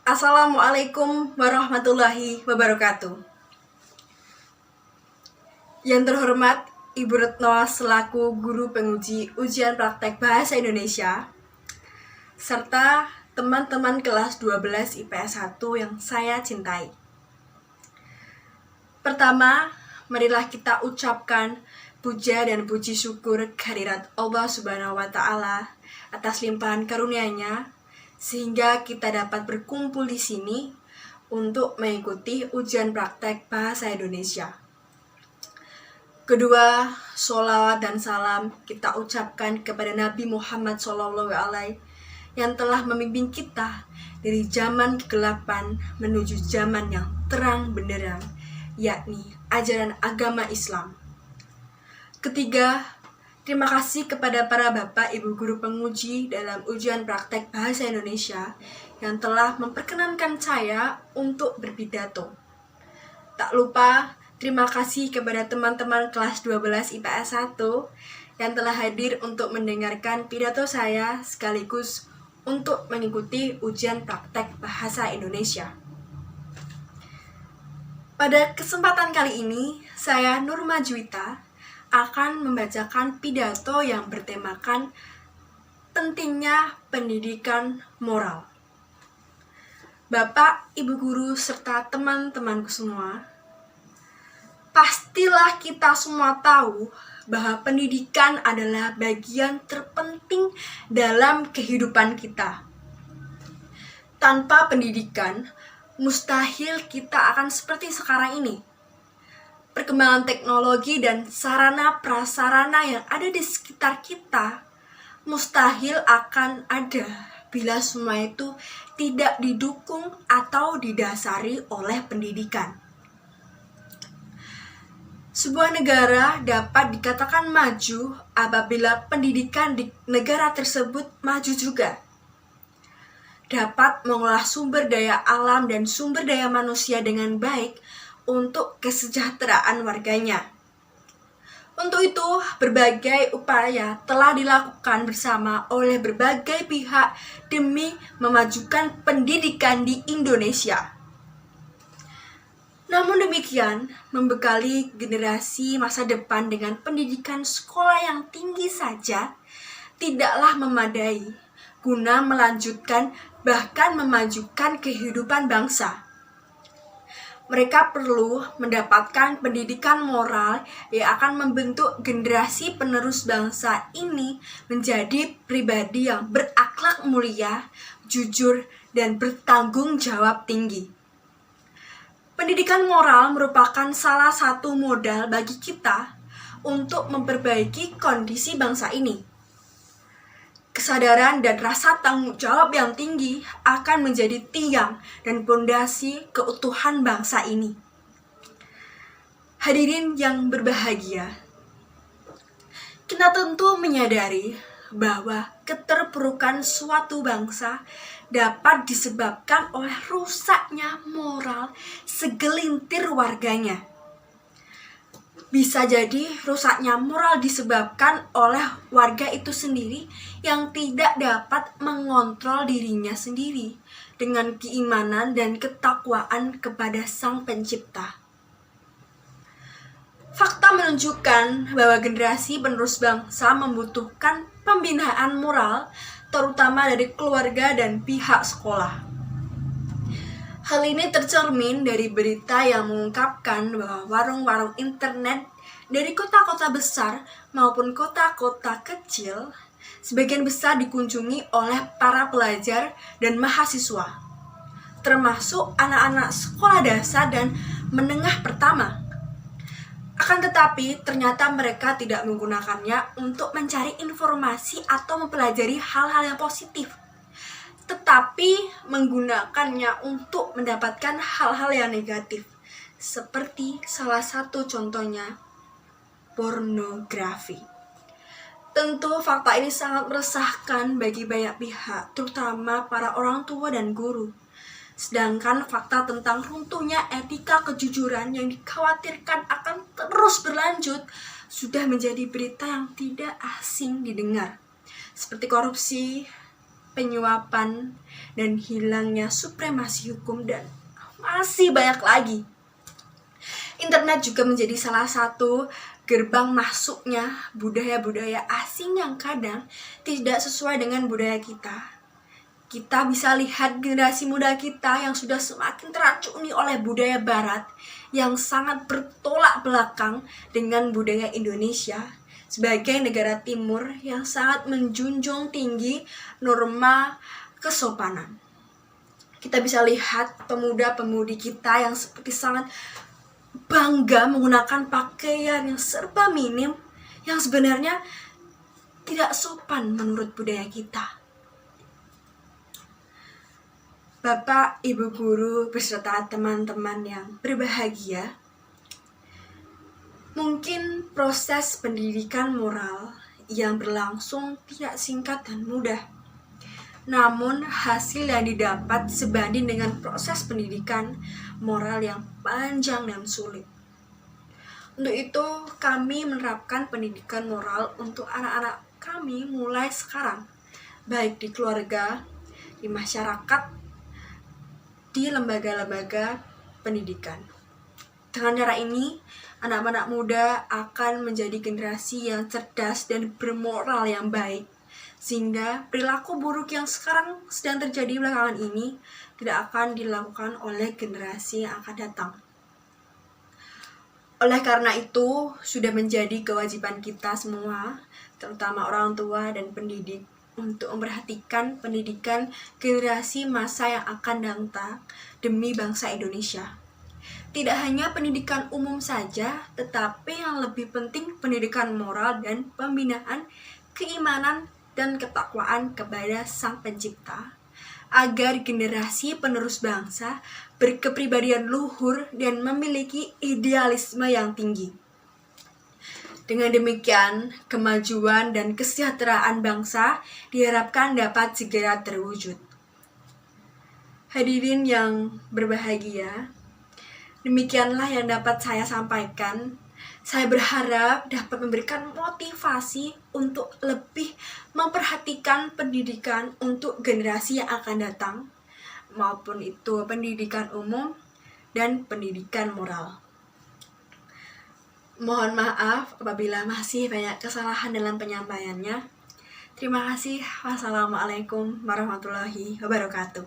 Assalamualaikum warahmatullahi wabarakatuh. Yang terhormat Ibu Retno selaku Guru Penguji Ujian Praktek Bahasa Indonesia, serta teman-teman kelas 12 IPS 1 yang saya cintai. Pertama, marilah kita ucapkan puja dan puji syukur kehadirat Allah Subhanahu wa Ta'ala atas limpahan karunia-Nya, sehingga kita dapat berkumpul di sini untuk mengikuti ujian praktek bahasa Indonesia. Kedua, sholawat dan salam kita ucapkan kepada Nabi Muhammad SAW yang telah memimpin kita dari zaman kegelapan menuju zaman yang terang benderang, yakni ajaran agama Islam. Ketiga, terima kasih kepada para Bapak Ibu Guru Penguji dalam ujian praktek bahasa Indonesia yang telah memperkenankan saya untuk berpidato. Tak lupa, terima kasih kepada teman-teman kelas 12 IPS 1 yang telah hadir untuk mendengarkan pidato saya sekaligus untuk mengikuti ujian praktek bahasa Indonesia. Pada kesempatan kali ini, saya Nurma Juwita akan membacakan pidato yang bertemakan pentingnya pendidikan moral. Bapak, Ibu Guru, serta teman-temanku semua, pastilah kita semua tahu bahwa pendidikan adalah bagian terpenting dalam kehidupan kita. Tanpa pendidikan, mustahil kita akan seperti sekarang ini. Perkembangan teknologi dan sarana-prasarana yang ada di sekitar kita mustahil akan ada bila semua itu tidak didukung atau didasari oleh pendidikan. Sebuah negara dapat dikatakan maju apabila pendidikan di negara tersebut maju juga. Dapat mengolah sumber daya alam dan sumber daya manusia dengan baik untuk kesejahteraan warganya. Untuk itu, berbagai upaya telah dilakukan bersama oleh berbagai pihak demi memajukan pendidikan di Indonesia. Namun demikian, membekali generasi masa depan dengan pendidikan sekolah yang tinggi saja tidaklah memadai guna melanjutkan bahkan memajukan kehidupan bangsa. Mereka perlu mendapatkan pendidikan moral yang akan membentuk generasi penerus bangsa ini menjadi pribadi yang berakhlak mulia, jujur, dan bertanggung jawab tinggi. Pendidikan moral merupakan salah satu modal bagi kita untuk memperbaiki kondisi bangsa ini. Kesadaran dan rasa tanggung jawab yang tinggi akan menjadi tiang dan pondasi keutuhan bangsa ini. Hadirin yang berbahagia, kita tentu menyadari bahwa keterpurukan suatu bangsa dapat disebabkan oleh rusaknya moral segelintir warganya. Bisa jadi rusaknya moral disebabkan oleh warga itu sendiri yang tidak dapat mengontrol dirinya sendiri dengan keimanan dan ketakwaan kepada Sang Pencipta. Fakta menunjukkan bahwa generasi penerus bangsa membutuhkan pembinaan moral, terutama dari keluarga dan pihak sekolah. Hal ini tercermin dari berita yang mengungkapkan bahwa warung-warung internet dari kota-kota besar maupun kota-kota kecil sebagian besar dikunjungi oleh para pelajar dan mahasiswa, termasuk anak-anak sekolah dasar dan menengah pertama. Akan tetapi, ternyata mereka tidak menggunakannya untuk mencari informasi atau mempelajari hal-hal yang positif, tetapi menggunakannya untuk mendapatkan hal-hal yang negatif, seperti salah satu contohnya pornografi. Tentu fakta ini sangat meresahkan bagi banyak pihak, terutama para orang tua dan guru. Sedangkan fakta tentang runtuhnya etika kejujuran yang dikhawatirkan akan terus berlanjut sudah menjadi berita yang tidak asing didengar, seperti korupsi, penyuapan, dan hilangnya supremasi hukum, dan masih banyak lagi. Internet juga menjadi salah satu gerbang masuknya budaya-budaya asing yang kadang tidak sesuai dengan budaya kita. Kita bisa lihat generasi muda kita yang sudah semakin teracuni oleh budaya barat yang sangat bertolak belakang dengan budaya Indonesia sebagai negara timur yang sangat menjunjung tinggi norma kesopanan. Kita bisa lihat pemuda-pemudi kita yang seperti sangat bangga menggunakan pakaian yang serba minim yang sebenarnya tidak sopan menurut budaya kita. Bapak, Ibu guru, beserta teman-teman yang berbahagia, mungkin proses pendidikan moral yang berlangsung tidak singkat dan mudah. Namun hasil yang didapat sebanding dengan proses pendidikan moral yang panjang dan sulit. Untuk itu, kami menerapkan pendidikan moral untuk anak-anak kami mulai sekarang, baik di keluarga, di masyarakat, di lembaga-lembaga pendidikan. Dengan cara ini, anak-anak muda akan menjadi generasi yang cerdas dan bermoral yang baik, sehingga perilaku buruk yang sekarang sedang terjadi belakangan ini tidak akan dilakukan oleh generasi yang akan datang. Oleh karena itu, sudah menjadi kewajiban kita semua, terutama orang tua dan pendidik, untuk memperhatikan pendidikan generasi masa yang akan datang demi bangsa Indonesia. Tidak hanya pendidikan umum saja, tetapi yang lebih penting pendidikan moral dan pembinaan keimanan dan ketakwaan kepada Sang Pencipta, agar generasi penerus bangsa berkepribadian luhur dan memiliki idealisme yang tinggi. Dengan demikian, kemajuan dan kesejahteraan bangsa diharapkan dapat segera terwujud. Hadirin yang berbahagia, demikianlah yang dapat saya sampaikan. Saya berharap dapat memberikan motivasi untuk lebih memperhatikan pendidikan untuk generasi yang akan datang, maupun itu pendidikan umum dan pendidikan moral. Mohon maaf apabila masih banyak kesalahan dalam penyampaiannya. Terima kasih. Wassalamualaikum warahmatullahi wabarakatuh.